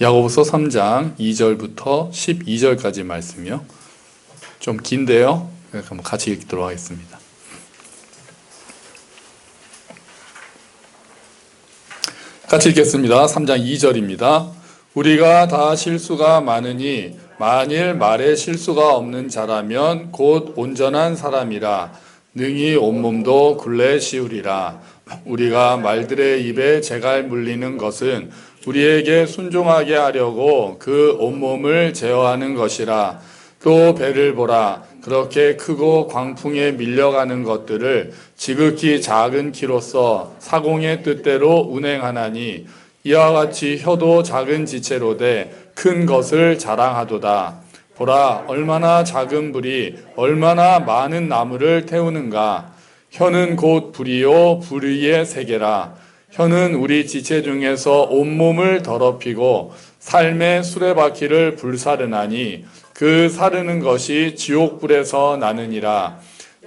야고보서 3장 2절부터 12절까지 말씀이요. 좀 긴데요. 한번 같이 읽도록 하겠습니다. 같이 읽겠습니다. 3장 2절입니다. 우리가 다 실수가 많으니 만일 말에 실수가 없는 자라면 곧 온전한 사람이라 능히 온몸도 굴레 씌우리라. 우리가 말들의 입에 재갈 물리는 것은 우리에게 순종하게 하려고 그 온몸을 제어하는 것이라. 또 배를 보라. 그렇게 크고 광풍에 밀려가는 것들을 지극히 작은 키로서 사공의 뜻대로 운행하나니 이와 같이 혀도 작은 지체로 돼 큰 것을 자랑하도다. 보라, 얼마나 작은 불이 얼마나 많은 나무를 태우는가. 혀는 곧 불이요 불의의 세계라. 혀는 우리 지체 중에서 온몸을 더럽히고 삶의 수레바퀴를 불사르나니 그 사르는 것이 지옥불에서 나느니라.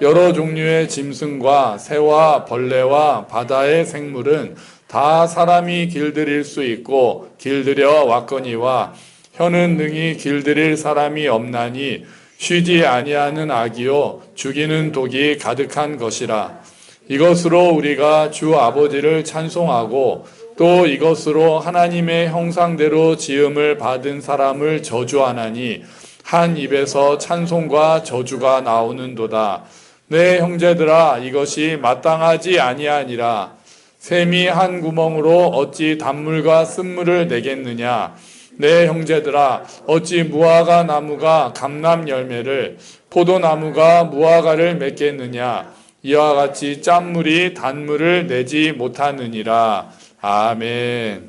여러 종류의 짐승과 새와 벌레와 바다의 생물은 다 사람이 길들일 수 있고 길들여 왔거니와 혀는 능히 길들일 사람이 없나니 쉬지 아니하는 악이요 죽이는 독이 가득한 것이라. 이것으로 우리가 주 아버지를 찬송하고 또 이것으로 하나님의 형상대로 지음을 받은 사람을 저주하나니 한 입에서 찬송과 저주가 나오는도다. 내 형제들아, 이것이 마땅하지 아니하니라. 샘이 한 구멍으로 어찌 단물과 쓴물을 내겠느냐. 내 형제들아, 어찌 무화과 나무가 감람 열매를 포도나무가 무화과를 맺겠느냐. 이와 같이 짠물이 단물을 내지 못하느니라. 아멘.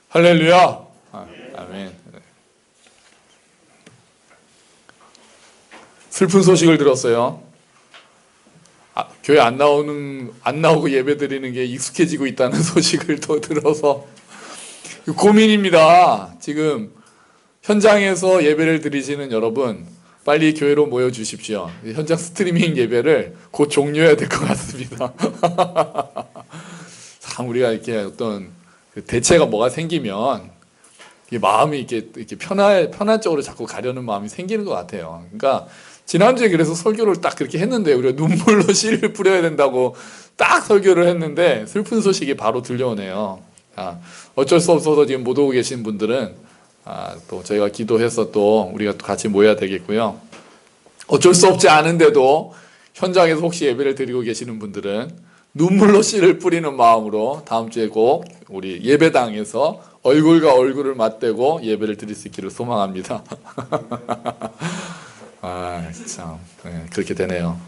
할렐루야. 아멘. 슬픈 소식을 들었어요. 교회 안 나오고 예배 드리는 게 익숙해지고 있다는 소식을 또 들어서 고민입니다. 지금 현장에서 예배를 드리시는 여러분, 빨리 교회로 모여 주십시오. 현장 스트리밍 예배를 곧 종료해야 될 것 같습니다. 참 우리가 이렇게 어떤 대체가 뭐가 생기면 마음이 이렇게 편한 쪽으로 자꾸 가려는 마음이 생기는 것 같아요. 그러니까 지난주에 그래서 설교를 딱 그렇게 했는데 우리가 눈물로 씨를 뿌려야 된다고 딱 설교를 했는데 슬픈 소식이 바로 들려오네요. 어쩔 수 없어서 지금 못 오고 계신 분들은 또 저희가 기도해서 또 우리가 또 같이 모여야 되겠고요. 어쩔 수 없지 않은데도 현장에서 혹시 예배를 드리고 계시는 분들은 눈물로 씨를 뿌리는 마음으로 다음 주에 꼭 우리 예배당에서 얼굴과 얼굴을 맞대고 예배를 드릴 수 있기를 소망합니다. 참 그렇게 되네요.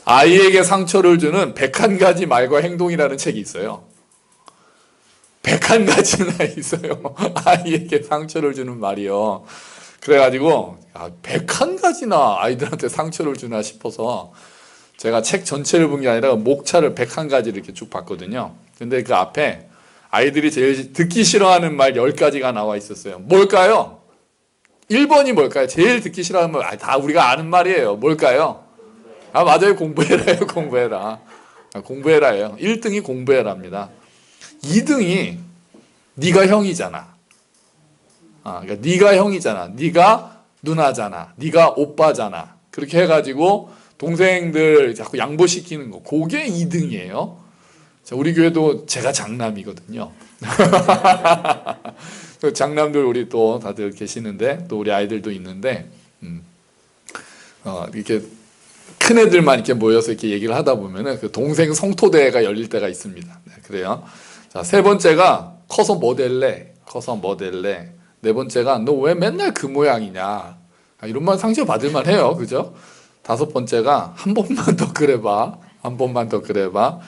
아이에게 상처를 주는 101가지 말과 행동이라는 책이 있어요. 101가지나 있어요. 아이에게 상처를 주는 말이요. 그래가지고 101가지나 아이들한테 상처를 주나 싶어서 제가 책 전체를 본 게 아니라 목차를 101가지를 이렇게 쭉 봤거든요. 근데 그 앞에 아이들이 제일 듣기 싫어하는 말 10가지가 나와 있었어요. 뭘까요? 1번이 뭘까요? 제일 듣기 싫어하는 말, 다 우리가 아는 말이에요. 뭘까요? 맞아요. 공부해라요. 공부해라. 공부해라예요. 1등이 공부해라입니다. 2등이 네가 형이잖아. 그러니까 네가 형이잖아. 네가 누나잖아. 네가 오빠잖아. 그렇게 해가지고 동생들 자꾸 양보시키는 거. 그게 2등이에요. 우리 교회도 제가 장남이거든요. 장남들 우리 또 다들 계시는데 또 우리 아이들도 있는데 이렇게 큰 애들만 이렇게 모여서 이렇게 얘기를 하다 보면은 그 동생 성토대회가 열릴 때가 있습니다. 네, 그래요. 자, 세 번째가 커서 뭐 될래? 커서 뭐 될래? 네 번째가 너 왜 맨날 그 모양이냐? 이런 말 상처 받을 만해요, 그죠? 다섯 번째가 한 번만 더 그래봐. 한 번만 더 그래봐.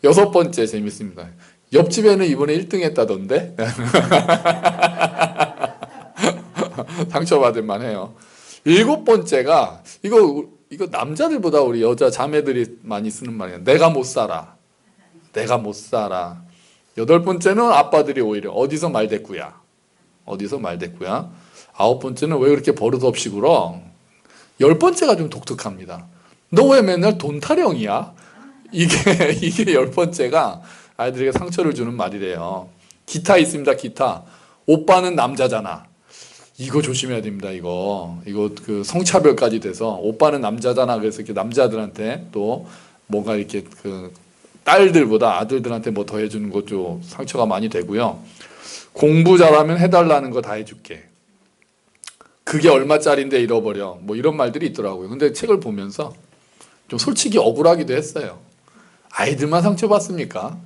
여섯 번째 재밌습니다. 옆집에는 이번에 1등 했다던데? 상처받을 만해요. 일곱 번째가 이거 남자들보다 우리 여자 자매들이 많이 쓰는 말이에요. 내가 못 살아. 내가 못 살아. 여덟 번째는 아빠들이 오히려 어디서 말대꾸야. 어디서 말대꾸야. 아홉 번째는 왜 그렇게 버릇없이 굴어. 열 번째가 좀 독특합니다. 너 왜 맨날 돈 타령이야? 이게 열 번째가 아이들에게 상처를 주는 말이래요. 기타 있습니다. 기타. 오빠는 남자잖아. 이거 조심해야 됩니다. 이거 그 성차별까지 돼서 오빠는 남자잖아. 그래서 이렇게 남자들한테 또 뭔가 이렇게 그 딸들보다 아들들한테 뭐 더 해주는 것도 상처가 많이 되고요. 공부 잘하면 해달라는 거 다 해줄게. 그게 얼마짜린데 잃어버려. 뭐 이런 말들이 있더라고요. 근데 책을 보면서 좀 솔직히 억울하기도 했어요. 아이들만 상처받습니까?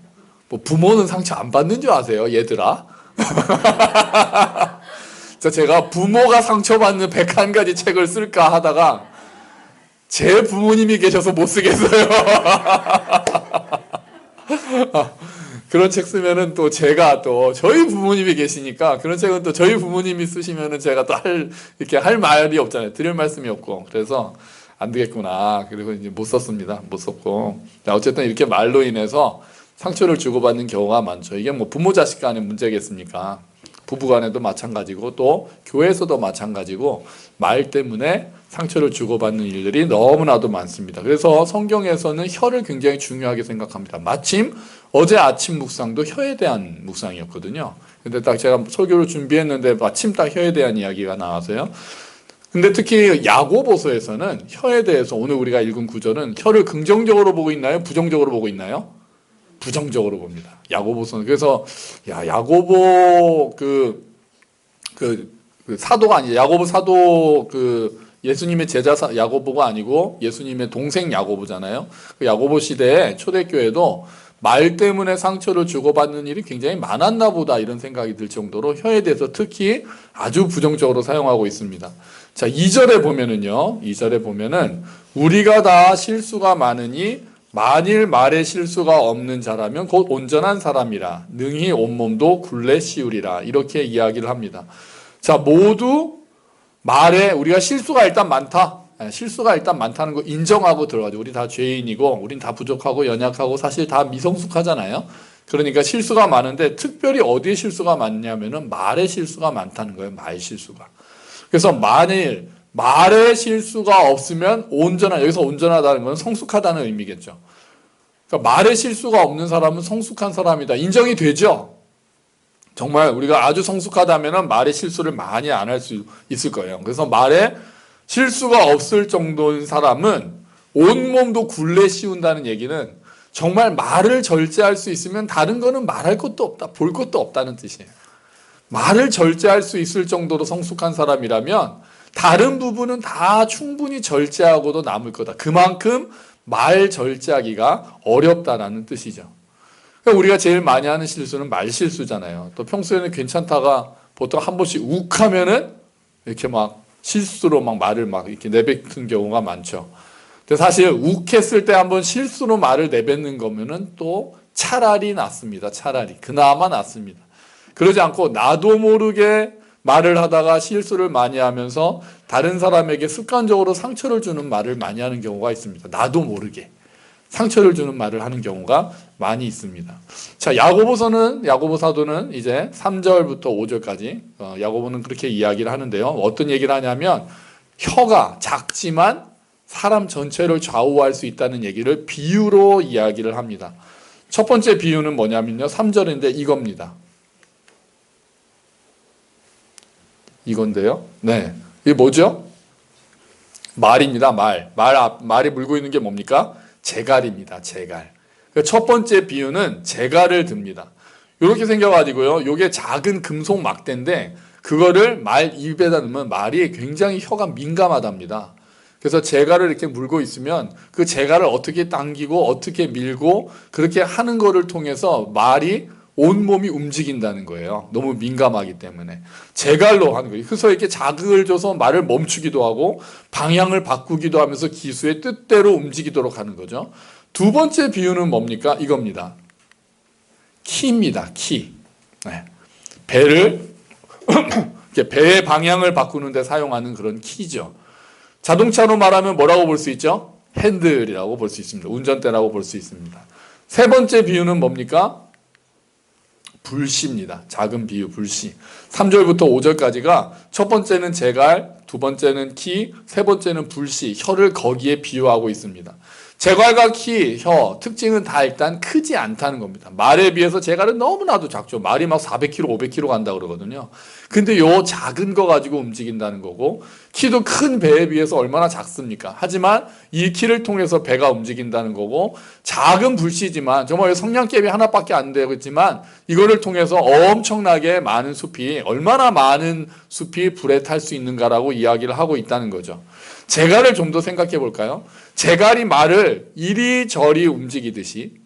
뭐 부모는 상처 안 받는 줄 아세요, 얘들아? 제가 부모가 상처받는 101가지 책을 쓸까 하다가 제 부모님이 계셔서 못 쓰겠어요. 그런 책 쓰면은 또 제가 또 저희 부모님이 계시니까 그런 책은 또 저희 부모님이 쓰시면은 제가 또 이렇게 할 말이 없잖아요. 드릴 말씀이 없고. 그래서 안 되겠구나. 그리고 이제 못 썼습니다. 못 썼고. 어쨌든 이렇게 말로 인해서 상처를 주고받는 경우가 많죠. 이게 뭐 부모 자식 간의 문제겠습니까? 부부 간에도 마찬가지고 또 교회에서도 마찬가지고 말 때문에 상처를 주고받는 일들이 너무나도 많습니다. 그래서 성경에서는 혀를 굉장히 중요하게 생각합니다. 마침 어제 아침 묵상도 혀에 대한 묵상이었거든요. 근데 딱 제가 설교를 준비했는데 마침 딱 혀에 대한 이야기가 나와서요. 근데 특히 야고보서에서는 혀에 대해서 오늘 우리가 읽은 구절은 혀를 긍정적으로 보고 있나요? 부정적으로 보고 있나요? 부정적으로 봅니다. 야고보서는. 그래서 야고보 그 사도가 아니에요. 야고보 사도 예수님의 제자 야고보가 아니고 예수님의 동생 야고보잖아요. 그 야고보 시대에 초대교회도 말 때문에 상처를 주고받는 일이 굉장히 많았나 보다 이런 생각이 들 정도로 혀에 대해서 특히 아주 부정적으로 사용하고 있습니다. 자, 2절에 보면은요. 2절에 보면은 우리가 다 실수가 많으니 만일 말에 실수가 없는 자라면 곧 온전한 사람이라 능히 온몸도 굴레 씌우리라 이렇게 이야기를 합니다. 자, 모두 말에 우리가 실수가 일단 많다. 실수가 일단 많다는 거 인정하고 들어가죠. 우리 다 죄인이고 우린 다 부족하고 연약하고 사실 다 미성숙하잖아요. 그러니까 실수가 많은데 특별히 어디에 실수가 많냐면은 말에 실수가 많다는 거예요. 말 실수가. 그래서 만일 말에 실수가 없으면 여기서 온전하다는 건 성숙하다는 의미겠죠. 그러니까 말에 실수가 없는 사람은 성숙한 사람이다. 인정이 되죠. 정말 우리가 아주 성숙하다면 말에 실수를 많이 안 할 수 있을 거예요. 그래서 말에 실수가 없을 정도인 사람은 온몸도 굴레 씌운다는 얘기는 정말 말을 절제할 수 있으면 다른 거는 말할 것도 없다, 볼 것도 없다는 뜻이에요. 말을 절제할 수 있을 정도로 성숙한 사람이라면 다른 부분은 다 충분히 절제하고도 남을 거다. 그만큼 말 절제하기가 어렵다라는 뜻이죠. 그러니까 우리가 제일 많이 하는 실수는 말 실수잖아요. 또 평소에는 괜찮다가 보통 한 번씩 욱하면은 이렇게 막 실수로 막 말을 막 이렇게 내뱉는 경우가 많죠. 근데 사실 욱했을 때 한번 실수로 말을 내뱉는 거면은 또 차라리 낫습니다. 차라리. 그나마 낫습니다. 그러지 않고 나도 모르게 말을 하다가 실수를 많이 하면서 다른 사람에게 습관적으로 상처를 주는 말을 많이 하는 경우가 있습니다. 나도 모르게 상처를 주는 말을 하는 경우가 많이 있습니다. 자, 야고보 사도는 이제 3절부터 5절까지 야고보는 그렇게 이야기를 하는데요. 어떤 얘기를 하냐면 혀가 작지만 사람 전체를 좌우할 수 있다는 얘기를 비유로 이야기를 합니다. 첫 번째 비유는 뭐냐면요. 3절인데 이겁니다. 이건데요. 네. 이게 뭐죠? 말입니다. 말이 물고 있는 게 뭡니까? 재갈입니다. 재갈. 첫 번째 비유는 재갈을 듭니다. 이렇게 생겨가지고요. 이게 작은 금속 막대인데 그거를 말 입에다 넣으면 말이 굉장히 혀가 민감하답니다. 그래서 재갈을 이렇게 물고 있으면 그 재갈을 어떻게 당기고 어떻게 밀고 그렇게 하는 거를 통해서 말이 온몸이 움직인다는 거예요. 너무 민감하기 때문에. 재갈로 하는 거예요. 그래서 이렇게 자극을 줘서 말을 멈추기도 하고 방향을 바꾸기도 하면서 기수의 뜻대로 움직이도록 하는 거죠. 두 번째 비유는 뭡니까? 이겁니다. 키입니다. 키. 네. 배의 방향을 바꾸는 데 사용하는 그런 키죠. 자동차로 말하면 뭐라고 볼 수 있죠? 핸들이라고 볼 수 있습니다. 운전대라고 볼 수 있습니다. 세 번째 비유는 뭡니까? 불씨입니다. 작은 비유, 불씨. 3절부터 5절까지가 첫 번째는 재갈, 두 번째는 키, 세 번째는 불씨, 혀를 거기에 비유하고 있습니다. 제갈과 키, 혀, 특징은 다 일단 크지 않다는 겁니다. 말에 비해서 제갈은 너무나도 작죠. 말이 막 400km, 500km 간다 그러거든요. 근데 요 작은 거 가지고 움직인다는 거고, 키도 큰 배에 비해서 얼마나 작습니까? 하지만 이 키를 통해서 배가 움직인다는 거고, 작은 불씨지만, 정말 성냥개비 하나밖에 안 되겠지만, 이거를 통해서 엄청나게 많은 숲이, 얼마나 많은 숲이 불에 탈 수 있는가라고 이야기를 하고 있다는 거죠. 제갈을 좀 더 생각해 볼까요? 제갈이 말을 이리저리 움직이듯이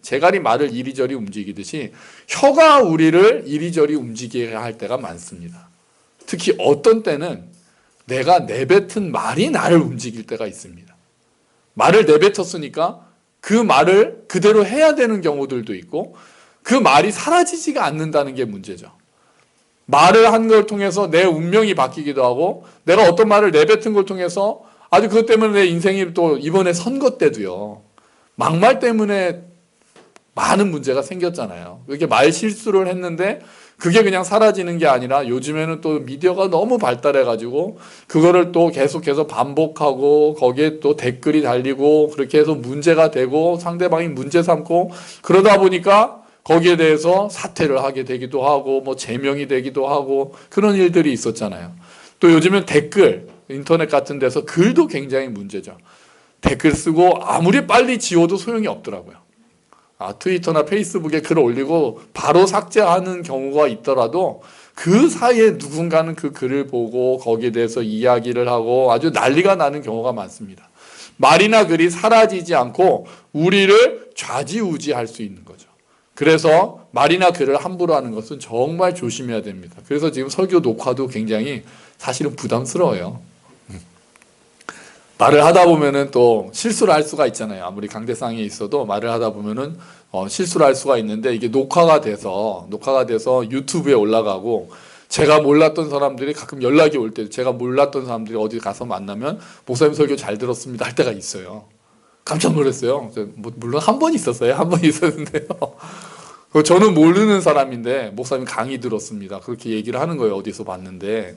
혀가 우리를 이리저리 움직이게 할 때가 많습니다. 특히 어떤 때는 내가 내뱉은 말이 나를 움직일 때가 있습니다. 말을 내뱉었으니까 그 말을 그대로 해야 되는 경우들도 있고 그 말이 사라지지가 않는다는 게 문제죠. 말을 한 걸 통해서 내 운명이 바뀌기도 하고 내가 어떤 말을 내뱉은 걸 통해서 아주 그것 때문에 내 인생이 또 이번에 선거 때도요. 막말 때문에 많은 문제가 생겼잖아요. 그렇게 말 실수를 했는데 그게 그냥 사라지는 게 아니라 요즘에는 또 미디어가 너무 발달해가지고 그거를 또 계속해서 반복하고 거기에 또 댓글이 달리고 그렇게 해서 문제가 되고 상대방이 문제 삼고 그러다 보니까 거기에 대해서 사퇴를 하게 되기도 하고 뭐 제명이 되기도 하고 그런 일들이 있었잖아요. 또 요즘은 댓글, 인터넷 같은 데서 글도 굉장히 문제죠. 댓글 쓰고 아무리 빨리 지워도 소용이 없더라고요. 트위터나 페이스북에 글을 올리고 바로 삭제하는 경우가 있더라도 그 사이에 누군가는 그 글을 보고 거기에 대해서 이야기를 하고 아주 난리가 나는 경우가 많습니다. 말이나 글이 사라지지 않고 우리를 좌지우지할 수 있는 거죠. 그래서 말이나 글을 함부로 하는 것은 정말 조심해야 됩니다. 그래서 지금 설교 녹화도 굉장히 사실은 부담스러워요. 말을 하다 보면은 또 실수를 할 수가 있잖아요. 아무리 강대상에 있어도 말을 하다 보면은 실수를 할 수가 있는데 이게 녹화가 돼서 유튜브에 올라가고 제가 몰랐던 사람들이 가끔 연락이 올 때 제가 몰랐던 사람들이 어디 가서 만나면 목사님 설교 잘 들었습니다 할 때가 있어요. 깜짝 놀랐어요. 물론 한 번 있었어요. 한 번 있었는데요. 저는 모르는 사람인데 목사님 강의 들었습니다. 그렇게 얘기를 하는 거예요. 어디서 봤는데.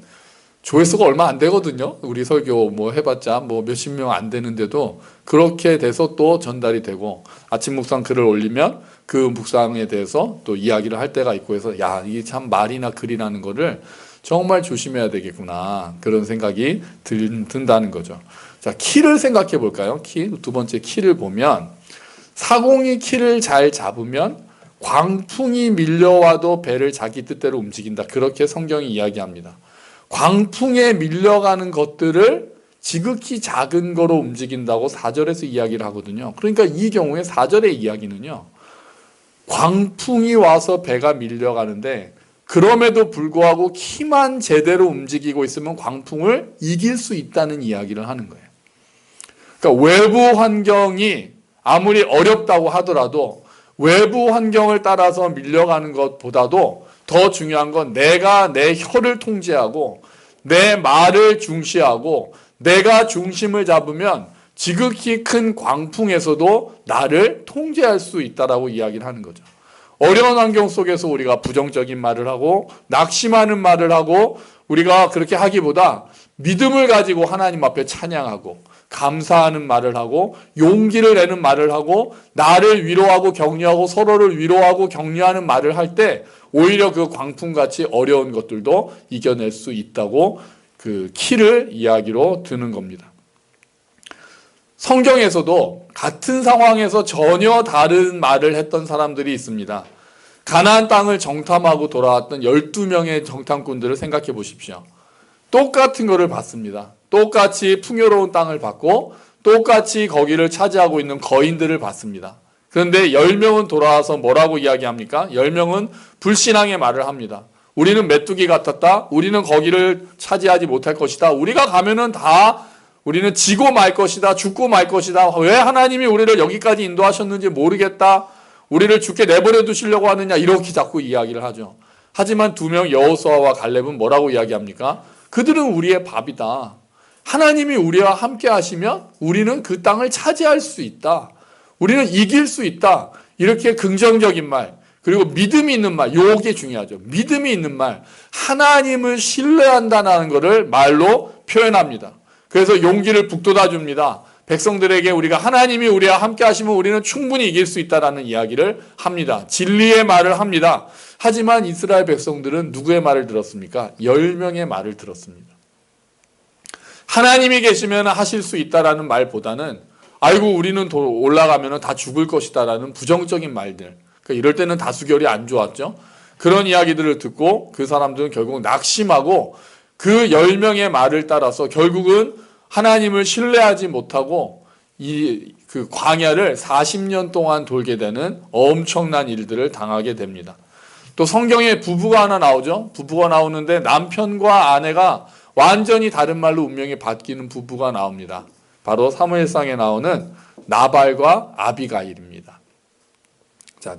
조회수가 얼마 안 되거든요. 우리 설교 뭐 해봤자 뭐 몇십 명 안 되는데도 그렇게 돼서 또 전달이 되고 아침 묵상 글을 올리면 그 묵상에 대해서 또 이야기를 할 때가 있고 해서 야, 이게 참 말이나 글이라는 거를 정말 조심해야 되겠구나. 그런 생각이 든다는 거죠. 자, 키를 생각해 볼까요? 두 번째 키를 보면 사공이 키를 잘 잡으면 광풍이 밀려와도 배를 자기 뜻대로 움직인다. 그렇게 성경이 이야기합니다. 광풍에 밀려가는 것들을 지극히 작은 거로 움직인다고 4절에서 이야기를 하거든요. 그러니까 이 경우에 4절의 이야기는요. 광풍이 와서 배가 밀려가는데 그럼에도 불구하고 키만 제대로 움직이고 있으면 광풍을 이길 수 있다는 이야기를 하는 거예요. 그러니까 외부 환경이 아무리 어렵다고 하더라도 외부 환경을 따라서 밀려가는 것보다도 더 중요한 건 내가 내 혀를 통제하고 내 말을 중시하고 내가 중심을 잡으면 지극히 큰 광풍에서도 나를 통제할 수 있다라고 이야기를 하는 거죠. 어려운 환경 속에서 우리가 부정적인 말을 하고 낙심하는 말을 하고 우리가 그렇게 하기보다 믿음을 가지고 하나님 앞에 찬양하고 감사하는 말을 하고 용기를 내는 말을 하고 나를 위로하고 격려하고 서로를 위로하고 격려하는 말을 할 때 오히려 그 광풍같이 어려운 것들도 이겨낼 수 있다고 그 키를 이야기로 드는 겁니다. 성경에서도 같은 상황에서 전혀 다른 말을 했던 사람들이 있습니다. 가나안 땅을 정탐하고 돌아왔던 12명의 정탐꾼들을 생각해 보십시오. 똑같은 거를 봤습니다. 똑같이 풍요로운 땅을 봤고 똑같이 거기를 차지하고 있는 거인들을 봤습니다. 그런데 10명은 돌아와서 뭐라고 이야기합니까? 10명은 불신앙의 말을 합니다. 우리는 메뚜기 같았다. 우리는 거기를 차지하지 못할 것이다. 우리가 가면은 다 우리는 지고 말 것이다. 죽고 말 것이다. 왜 하나님이 우리를 여기까지 인도하셨는지 모르겠다. 우리를 죽게 내버려 두시려고 하느냐. 이렇게 자꾸 이야기를 하죠. 하지만 2명 여호수아와 갈렙은 뭐라고 이야기합니까? 그들은 우리의 밥이다. 하나님이 우리와 함께 하시면 우리는 그 땅을 차지할 수 있다. 우리는 이길 수 있다. 이렇게 긍정적인 말, 그리고 믿음이 있는 말, 요게 중요하죠. 믿음이 있는 말, 하나님을 신뢰한다는 것을 말로 표현합니다. 그래서 용기를 북돋아 줍니다. 백성들에게 우리가 하나님이 우리와 함께 하시면 우리는 충분히 이길 수 있다라는 이야기를 합니다. 진리의 말을 합니다. 하지만 이스라엘 백성들은 누구의 말을 들었습니까? 10명의 말을 들었습니다. 하나님이 계시면 하실 수 있다라는 말보다는 아이고 우리는 올라가면 다 죽을 것이다라는 부정적인 말들. 그러니까 이럴 때는 다수결이 안 좋았죠. 그런 이야기들을 듣고 그 사람들은 결국 낙심하고 그 10명의 말을 따라서 결국은 하나님을 신뢰하지 못하고 그 광야를 40년 동안 돌게 되는 엄청난 일들을 당하게 됩니다. 또 성경에 부부가 하나 나오죠. 부부가 나오는데 남편과 아내가 완전히 다른 말로 운명이 바뀌는 부부가 나옵니다. 바로 사무엘상에 나오는 나발과 아비가일입니다. 자,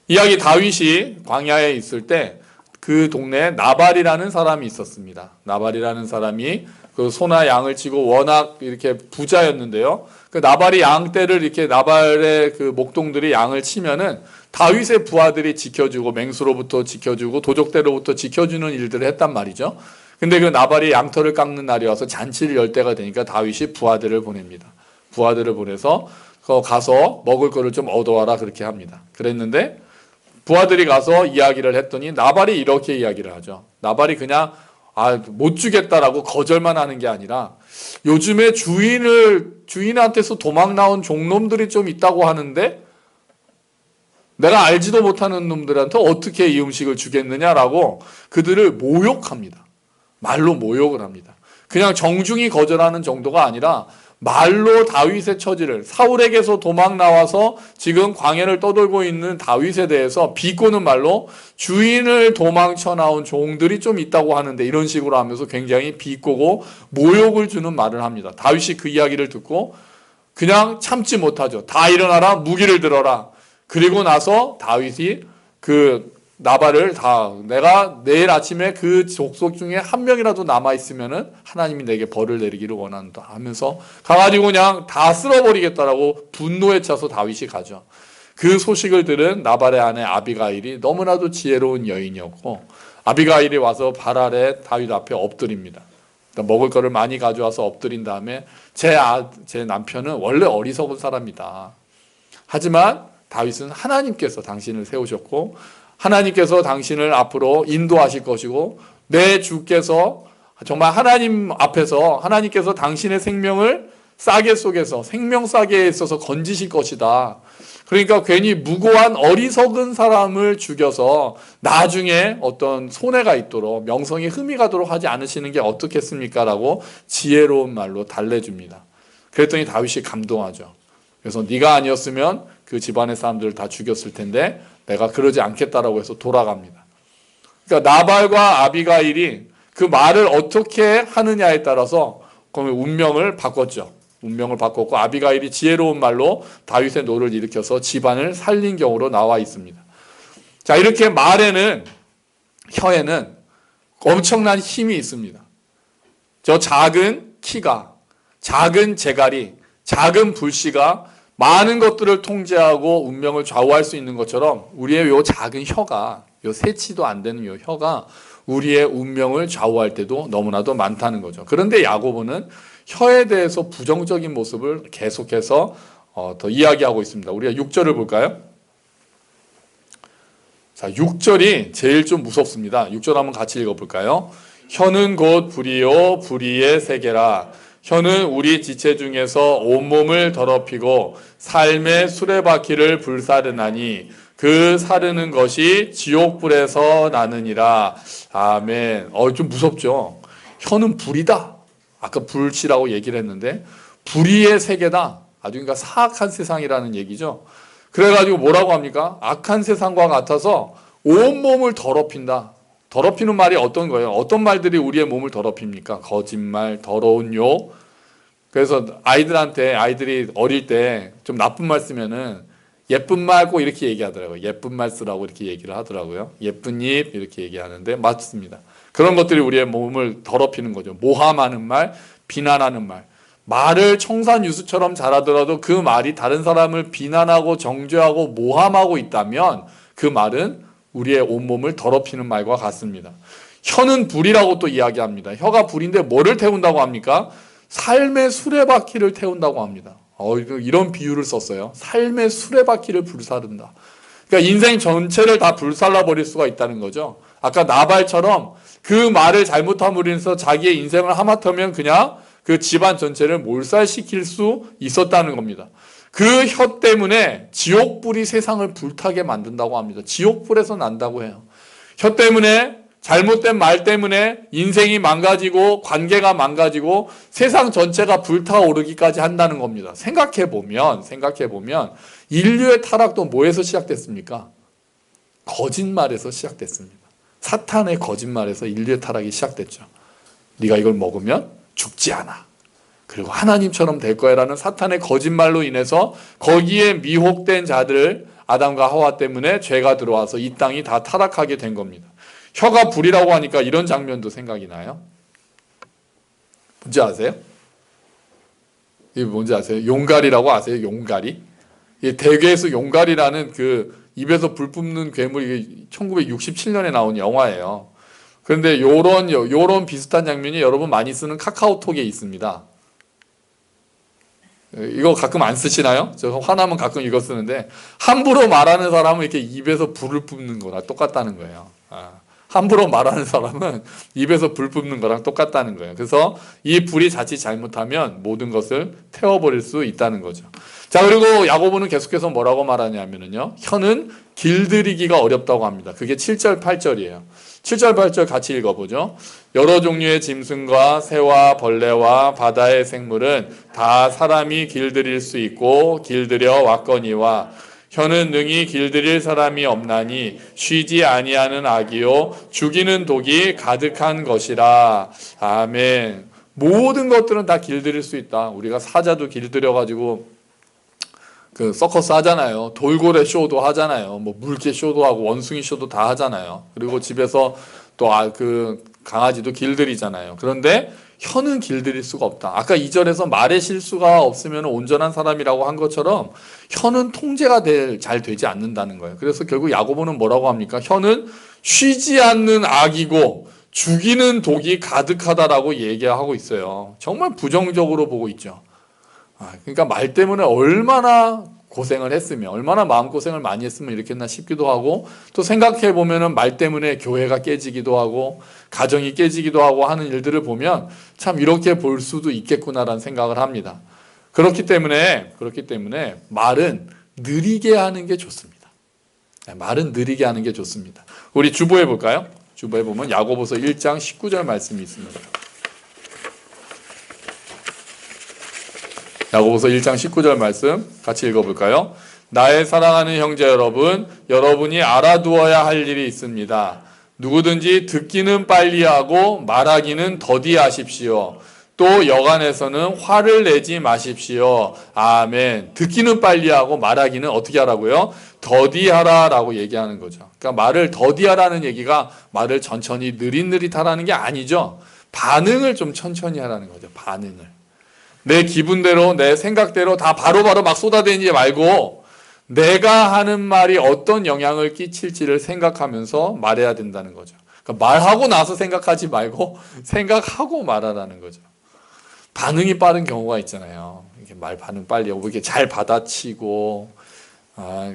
이야기 다윗이 광야에 있을 때 그 동네에 나발이라는 사람이 있었습니다. 나발이라는 사람이 그 소나 양을 치고 워낙 이렇게 부자였는데요. 그 나발이 양떼를 이렇게 나발의 그 목동들이 양을 치면은 다윗의 부하들이 지켜주고 맹수로부터 지켜주고 도적대로부터 지켜주는 일들을 했단 말이죠. 근데 그 나발이 양털을 깎는 날이 와서 잔치를 열 때가 되니까 다윗이 부하들을 보냅니다. 부하들을 보내서 가서 먹을 거를 좀 얻어와라 그렇게 합니다. 그랬는데 부하들이 가서 이야기를 했더니 나발이 이렇게 이야기를 하죠. 나발이 그냥 못 주겠다라고 거절만 하는 게 아니라 요즘에 주인한테서 도망 나온 종놈들이 좀 있다고 하는데 내가 알지도 못하는 놈들한테 어떻게 이 음식을 주겠느냐라고 그들을 모욕합니다. 말로 모욕을 합니다. 그냥 정중히 거절하는 정도가 아니라 말로 다윗의 처지를 사울에게서 도망 나와서 지금 광야를 떠돌고 있는 다윗에 대해서 비꼬는 말로 주인을 도망쳐 나온 종들이 좀 있다고 하는데 이런 식으로 하면서 굉장히 비꼬고 모욕을 주는 말을 합니다. 다윗이 그 이야기를 듣고 그냥 참지 못하죠. 다 일어나라 무기를 들어라. 그리고 나서 다윗이 그 나발을 내가 내일 아침에 그 족속 중에 한 명이라도 남아있으면은 하나님이 내게 벌을 내리기를 원한다 하면서 가가지고 그냥 다 쓸어버리겠다라고 분노에 차서 다윗이 가죠. 그 소식을 들은 나발의 아내 아비가일이 너무나도 지혜로운 여인이었고 아비가일이 와서 발 아래 다윗 앞에 엎드립니다. 먹을 거를 많이 가져와서 엎드린 다음에 제 남편은 원래 어리석은 사람이다. 하지만 다윗은 하나님께서 당신을 세우셨고 하나님께서 당신을 앞으로 인도하실 것이고 내 주께서 정말 하나님 앞에서 하나님께서 당신의 생명을 싸개 속에서 생명 싸개에 있어서 건지실 것이다. 그러니까 괜히 무고한 어리석은 사람을 죽여서 나중에 어떤 손해가 있도록 명성이 흠이 가도록 하지 않으시는 게 어떻겠습니까? 라고 지혜로운 말로 달래줍니다. 그랬더니 다윗이 감동하죠. 그래서 네가 아니었으면 그 집안의 사람들을 다 죽였을 텐데 내가 그러지 않겠다라고 해서 돌아갑니다. 그러니까 나발과 아비가일이 그 말을 어떻게 하느냐에 따라서 운명을 바꿨죠. 운명을 바꿨고 아비가일이 지혜로운 말로 다윗의 노를 일으켜서 집안을 살린 경우로 나와 있습니다. 자, 이렇게 혀에는 엄청난 힘이 있습니다. 저 작은 키가, 작은 재갈이, 작은 불씨가 많은 것들을 통제하고 운명을 좌우할 수 있는 것처럼 우리의 요 작은 혀가, 요 세치도 안 되는 요 혀가 우리의 운명을 좌우할 때도 너무나도 많다는 거죠. 그런데 야고보는 혀에 대해서 부정적인 모습을 계속해서 더 이야기하고 있습니다. 우리가 6절을 볼까요? 자, 6절이 제일 좀 무섭습니다. 6절 한번 같이 읽어볼까요? 혀는 곧 불이요 불의의 세계라. 혀는 우리 지체 중에서 온몸을 더럽히고 삶의 수레바퀴를 불사르나니 그 사르는 것이 지옥불에서 나느니라. 아멘. 좀 무섭죠. 혀는 불이다. 아까 불씨라고 얘기를 했는데 불의의 세계다. 아주 그러니까 사악한 세상이라는 얘기죠. 그래가지고 뭐라고 합니까? 악한 세상과 같아서 온몸을 더럽힌다. 더럽히는 말이 어떤 거예요? 어떤 말들이 우리의 몸을 더럽힙니까? 거짓말, 더러운 욕. 그래서 아이들이 어릴 때 좀 나쁜 말 쓰면은 예쁜 말 꼭 이렇게 얘기하더라고요. 예쁜 말 쓰라고 이렇게 얘기를 하더라고요. 예쁜 입 이렇게 얘기하는데 맞습니다. 그런 것들이 우리의 몸을 더럽히는 거죠. 모함하는 말, 비난하는 말. 말을 청산유수처럼 잘하더라도 그 말이 다른 사람을 비난하고 정죄하고 모함하고 있다면 그 말은 우리의 온몸을 더럽히는 말과 같습니다. 혀는 불이라고 또 이야기합니다. 혀가 불인데 뭐를 태운다고 합니까? 삶의 수레바퀴를 태운다고 합니다. 이런 비유를 썼어요. 삶의 수레바퀴를 불사른다. 그러니까 인생 전체를 다 불살라 버릴 수가 있다는 거죠. 아까 나발처럼 그 말을 잘못함으로 인해서 자기의 인생을 하마터면 그냥 그 집안 전체를 몰살시킬 수 있었다는 겁니다. 그 혀 때문에 지옥불이 세상을 불타게 만든다고 합니다. 지옥불에서 난다고 해요. 혀 때문에, 잘못된 말 때문에 인생이 망가지고 관계가 망가지고 세상 전체가 불타오르기까지 한다는 겁니다. 생각해보면 인류의 타락도 뭐에서 시작됐습니까? 거짓말에서 시작됐습니다. 사탄의 거짓말에서 인류의 타락이 시작됐죠. 네가 이걸 먹으면 죽지 않아. 그리고 하나님처럼 될 거야라는 사탄의 거짓말로 인해서 거기에 미혹된 자들, 아담과 하와 때문에 죄가 들어와서 이 땅이 다 타락하게 된 겁니다. 혀가 불이라고 하니까 이런 장면도 생각이 나요. 뭔지 아세요? 이게 뭔지 아세요? 용가리라고 아세요? 용가리? 대개에서 용가리라는 그 입에서 불 뿜는 괴물이 1967년에 나온 영화예요. 그런데 요런 비슷한 장면이 여러분 많이 쓰는 카카오톡에 있습니다. 이거 가끔 안 쓰시나요? 저 화나면 가끔 이거 쓰는데, 함부로 말하는 사람은 이렇게 입에서 불을 뿜는 거랑 똑같다는 거예요. 함부로 말하는 사람은 입에서 불 뿜는 거랑 똑같다는 거예요. 그래서 이 불이 자칫 잘못하면 모든 것을 태워버릴 수 있다는 거죠. 자, 그리고 야고보는 계속해서 뭐라고 말하냐면요, 혀는 길들이기가 어렵다고 합니다. 그게 7절 8절이에요. 7절 8절 같이 읽어보죠. 여러 종류의 짐승과 새와 벌레와 바다의 생물은 다 사람이 길들일 수 있고 길들여 왔거니와 혀는 능히 길들일 사람이 없나니 쉬지 아니하는 악이요 죽이는 독이 가득한 것이라. 아멘. 모든 것들은 다 길들일 수 있다. 우리가 사자도 길들여가지고 그 서커스 하잖아요. 돌고래 쇼도 하잖아요. 뭐 물개 쇼도 하고 원숭이 쇼도 다 하잖아요. 그리고 집에서 또 그 강아지도 길들이잖아요. 그런데 혀는 길들일 수가 없다. 아까 2절에서 말의 실수가 없으면 온전한 사람이라고 한 것처럼 혀는 통제가 잘 되지 않는다는 거예요. 그래서 결국 야고보는 뭐라고 합니까? 혀는 쉬지 않는 악이고 죽이는 독이 가득하다라고 얘기하고 있어요. 정말 부정적으로 보고 있죠. 그러니까 말 때문에 얼마나 고생을 했으면, 얼마나 마음고생을 많이 했으면 이렇게 했나 싶기도 하고, 또 생각해 보면은 말 때문에 교회가 깨지기도 하고 가정이 깨지기도 하고 하는 일들을 보면 참 이렇게 볼 수도 있겠구나라는 생각을 합니다. 그렇기 때문에 말은 느리게 하는 게 좋습니다. 말은 느리게 하는 게 좋습니다. 우리 주보에 볼까요? 주보에 보면 야고보서 1장 19절 말씀이 있습니다. 야고보서 1장 19절 말씀 같이 읽어볼까요? 나의 사랑하는 형제 여러분, 여러분이 알아두어야 할 일이 있습니다. 누구든지 듣기는 빨리 하고 말하기는 더디 하십시오. 또 여간에서는 화를 내지 마십시오. 아멘. 듣기는 빨리 하고 말하기는 어떻게 하라고요? 더디하라라고 얘기하는 거죠. 그러니까 말을 더디하라는 얘기가 말을 천천히 느릿느릿하라는 게 아니죠. 반응을 좀 천천히 하라는 거죠. 반응을. 내 기분대로 내 생각대로 다 바로바로 막 쏟아내지 말고 내가 하는 말이 어떤 영향을 끼칠지를 생각하면서 말해야 된다는 거죠. 그러니까 말하고 나서 생각하지 말고 생각하고 말하라는 거죠. 반응이 빠른 경우가 있잖아요. 이렇게 말 반응 빨리 하고 이렇게 잘 받아치고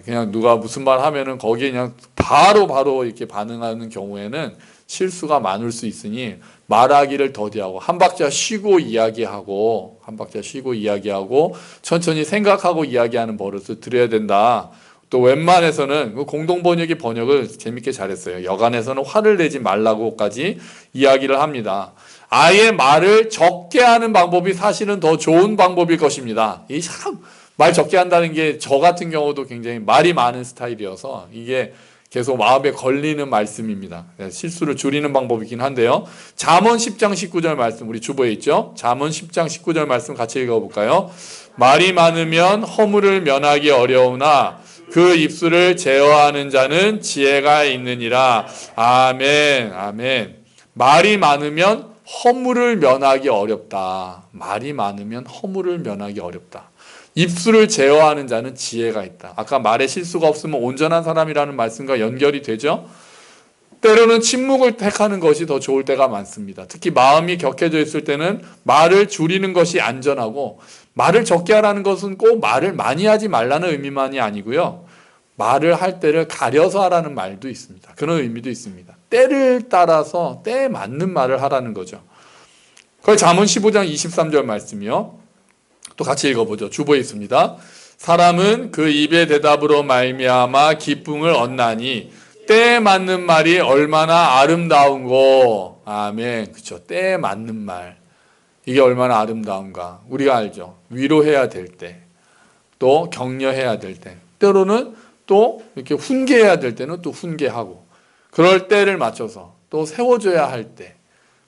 그냥 누가 무슨 말 하면은 거기에 그냥 바로 이렇게 반응하는 경우에는 실수가 많을 수 있으니 말하기를 더디하고 한 박자 쉬고 이야기하고 천천히 생각하고 이야기하는 버릇을 들여야 된다. 또 웬만해서는 공동번역이 번역을 재밌게 잘했어요. 여간에서는 화를 내지 말라고까지 이야기를 합니다. 아예 말을 적게 하는 방법이 사실은 더 좋은 방법일 것입니다. 이 참 말 적게 한다는 게 저 같은 경우도 굉장히 말이 많은 스타일이어서 이게 계속 마음에 걸리는 말씀입니다. 실수를 줄이는 방법이긴 한데요. 잠언 10장 19절 말씀 우리 주보에 있죠. 잠언 10장 19절 말씀 같이 읽어볼까요? 말이 많으면 허물을 면하기 어려우나 그 입술을 제어하는 자는 지혜가 있느니라. 아멘. 아멘. 말이 많으면 허물을 면하기 어렵다. 말이 많으면 허물을 면하기 어렵다. 입술을 제어하는 자는 지혜가 있다. 아까 말에 실수가 없으면 온전한 사람이라는 말씀과 연결이 되죠? 때로는 침묵을 택하는 것이 더 좋을 때가 많습니다. 특히 마음이 격해져 있을 때는 말을 줄이는 것이 안전하고, 말을 적게 하라는 것은 꼭 말을 많이 하지 말라는 의미만이 아니고요. 말을 할 때를 가려서 하라는 말도 있습니다. 그런 의미도 있습니다. 때를 따라서 때에 맞는 말을 하라는 거죠. 그걸 잠언 15장 23절 말씀이요. 또 같이 읽어보죠. 주보에 있습니다. 사람은 그 입의 대답으로 말미암아 기쁨을 얻나니 때에 맞는 말이 얼마나 아름다운고. 아멘. 그렇죠. 때에 맞는 말. 이게 얼마나 아름다운가. 우리가 알죠. 위로해야 될 때, 또 격려해야 될 때, 때로는 또 이렇게 훈계해야 될 때는 또 훈계하고, 그럴 때를 맞춰서 또 세워줘야 할 때,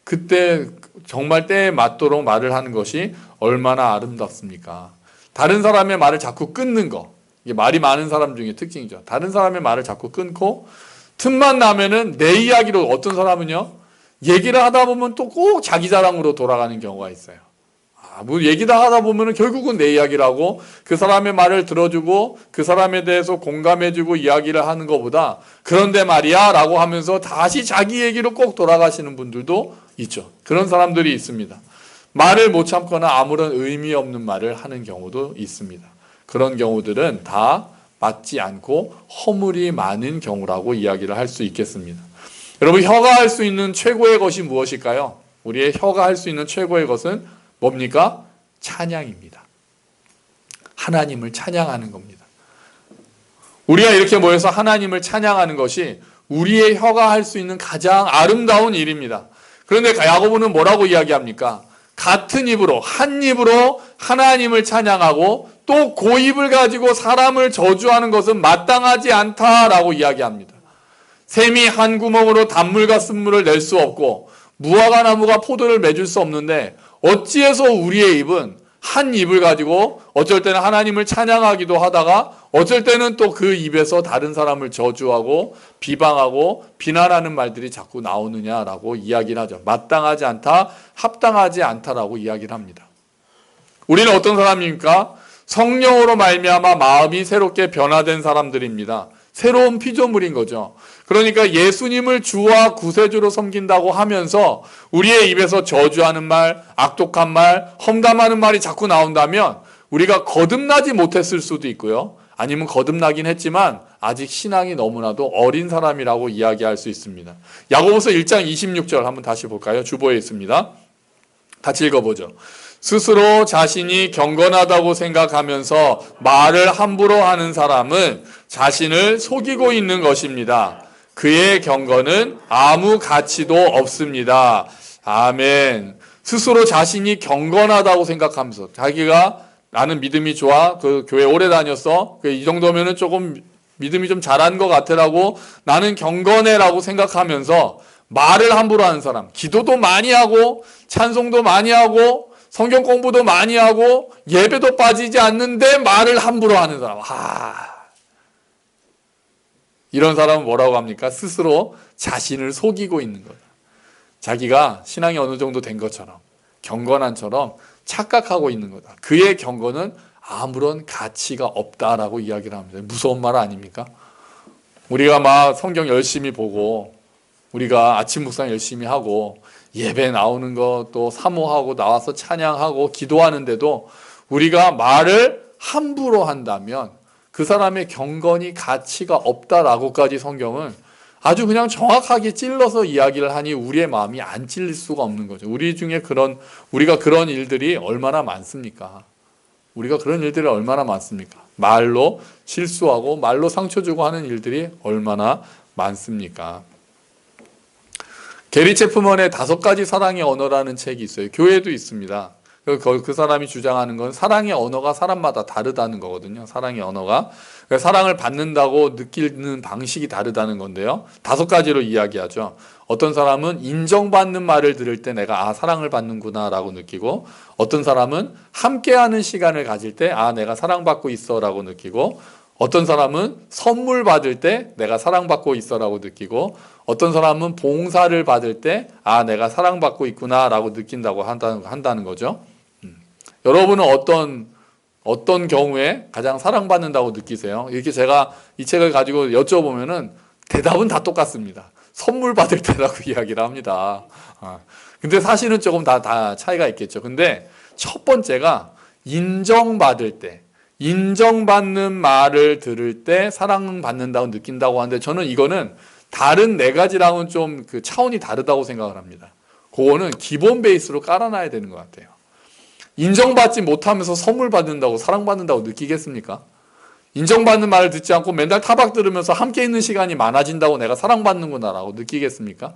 그때 정말 때에 맞도록 말을 하는 것이 얼마나 아름답습니까? 다른 사람의 말을 자꾸 끊는 거, 이게 말이 많은 사람 중에 특징이죠. 다른 사람의 말을 자꾸 끊고 틈만 나면은 내 이야기로, 어떤 사람은요, 얘기를 하다 보면 또 꼭 자기 자랑으로 돌아가는 경우가 있어요. 뭐 얘기다 하다 보면은 결국은 내 이야기를 하고, 그 사람의 말을 들어주고 그 사람에 대해서 공감해주고 이야기를 하는 것보다 그런데 말이야 라고 하면서 다시 자기 얘기로 꼭 돌아가시는 분들도 있죠. 그런 사람들이 있습니다. 말을 못 참거나 아무런 의미 없는 말을 하는 경우도 있습니다. 그런 경우들은 다 맞지 않고 허물이 많은 경우라고 이야기를 할 수 있겠습니다. 여러분, 혀가 할 수 있는 최고의 것이 무엇일까요? 우리의 혀가 할 수 있는 최고의 것은 뭡니까? 찬양입니다. 하나님을 찬양하는 겁니다. 우리가 이렇게 모여서 하나님을 찬양하는 것이 우리의 혀가 할 수 있는 가장 아름다운 일입니다. 그런데 야고보는 뭐라고 이야기합니까? 같은 입으로, 한 입으로 하나님을 찬양하고 또 그 입을 가지고 사람을 저주하는 것은 마땅하지 않다라고 이야기합니다. 샘이 한 구멍으로 단물과 쓴물을 낼 수 없고 무화과 나무가 포도를 맺을 수 없는데, 어찌해서 우리의 입은 한 입을 가지고 어쩔 때는 하나님을 찬양하기도 하다가 어쩔 때는 또 그 입에서 다른 사람을 저주하고 비방하고 비난하는 말들이 자꾸 나오느냐라고 이야기를 하죠. 마땅하지 않다, 합당하지 않다라고 이야기를 합니다. 우리는 어떤 사람입니까? 성령으로 말미암아 마음이 새롭게 변화된 사람들입니다. 새로운 피조물인 거죠. 그러니까 예수님을 주와 구세주로 섬긴다고 하면서 우리의 입에서 저주하는 말, 악독한 말, 험담하는 말이 자꾸 나온다면 우리가 거듭나지 못했을 수도 있고요. 아니면 거듭나긴 했지만 아직 신앙이 너무나도 어린 사람이라고 이야기할 수 있습니다. 야고보서 1장 26절 한번 다시 볼까요? 주보에 있습니다. 같이 읽어보죠. 스스로 자신이 경건하다고 생각하면서 말을 함부로 하는 사람은 자신을 속이고 있는 것입니다. 그의 경건은 아무 가치도 없습니다. 아멘. 스스로 자신이 경건하다고 생각하면서, 자기가 나는 믿음이 좋아, 그 교회 오래 다녔어, 이 정도면은 조금 믿음이 좀 잘한 것 같아라고, 나는 경건해라고 생각하면서 말을 함부로 하는 사람, 기도도 많이 하고 찬송도 많이 하고 성경 공부도 많이 하고 예배도 빠지지 않는데 말을 함부로 하는 사람. 이런 사람은 뭐라고 합니까? 스스로 자신을 속이고 있는 거예요. 자기가 신앙이 어느 정도 된 것처럼, 경건한처럼 착각하고 있는 거다. 그의 경건은 아무런 가치가 없다라고 이야기를 합니다. 무서운 말 아닙니까? 우리가 막 성경 열심히 보고, 우리가 아침 묵상 열심히 하고 예배 나오는 것도 사모하고 나와서 찬양하고 기도하는데도 우리가 말을 함부로 한다면 그 사람의 경건이 가치가 없다라고까지 성경은 아주 그냥 정확하게 찔러서 이야기를 하니 우리의 마음이 안 찔릴 수가 없는 거죠. 우리가 그런 일들이 얼마나 많습니까? 우리가 그런 일들이 얼마나 많습니까? 말로 실수하고 말로 상처 주고 하는 일들이 얼마나 많습니까? 게리 체프먼의 5가지 사랑의 언어라는 책이 있어요. 교회도 있습니다. 그 사람이 주장하는 건 사랑의 언어가 사람마다 다르다는 거거든요. 사랑의 언어가. 사랑을 받는다고 느끼는 방식이 다르다는 건데요. 5가지로 이야기하죠. 어떤 사람은 인정받는 말을 들을 때 내가 사랑을 받는구나 라고 느끼고, 어떤 사람은 함께하는 시간을 가질 때 내가 사랑받고 있어 라고 느끼고, 어떤 사람은 선물 받을 때 내가 사랑받고 있어라고 느끼고, 어떤 사람은 봉사를 받을 때 내가 사랑받고 있구나라고 느낀다고 한다는 거죠. 여러분은 어떤 경우에 가장 사랑받는다고 느끼세요? 이렇게 제가 이 책을 가지고 여쭤보면은 대답은 다 똑같습니다. 선물 받을 때라고 이야기를 합니다. 근데 사실은 조금 다 차이가 있겠죠. 근데 첫 번째가 인정받을 때, 인정받는 말을 들을 때 사랑받는다고 느낀다고 하는데, 저는 이거는 다른 네 가지랑은 좀 그 차원이 다르다고 생각을 합니다. 그거는 기본 베이스로 깔아놔야 되는 것 같아요. 인정받지 못하면서 선물 받는다고, 사랑받는다고 느끼겠습니까? 인정받는 말을 듣지 않고 맨날 타박 들으면서 함께 있는 시간이 많아진다고 내가 사랑받는구나라고 느끼겠습니까?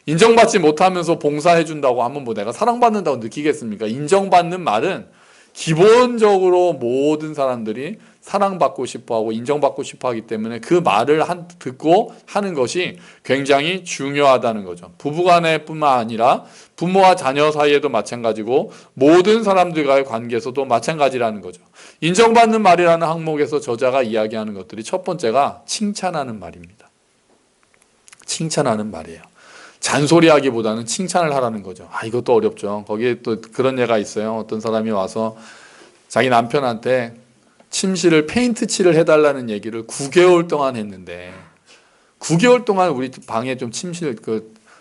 인정받지 못하면서 봉사해준다고 하면 뭐 내가 사랑받는다고 느끼겠습니까? 인정받는 말은 기본적으로 모든 사람들이 사랑받고 싶어하고 인정받고 싶어하기 때문에 그 말을 듣고 하는 것이 굉장히 중요하다는 거죠. 부부간에 뿐만 아니라 부모와 자녀 사이에도 마찬가지고 모든 사람들과의 관계에서도 마찬가지라는 거죠. 인정받는 말이라는 항목에서 저자가 이야기하는 것들이 첫 번째가 칭찬하는 말입니다. 칭찬하는 말이에요. 잔소리하기보다는 칭찬을 하라는 거죠. 이것도 어렵죠. 거기에 또 그런 예가 있어요. 어떤 사람이 와서 자기 남편한테 침실을 페인트 칠을 해달라는 얘기를 9개월 동안 했는데, 9개월 동안 우리 방에 좀 침실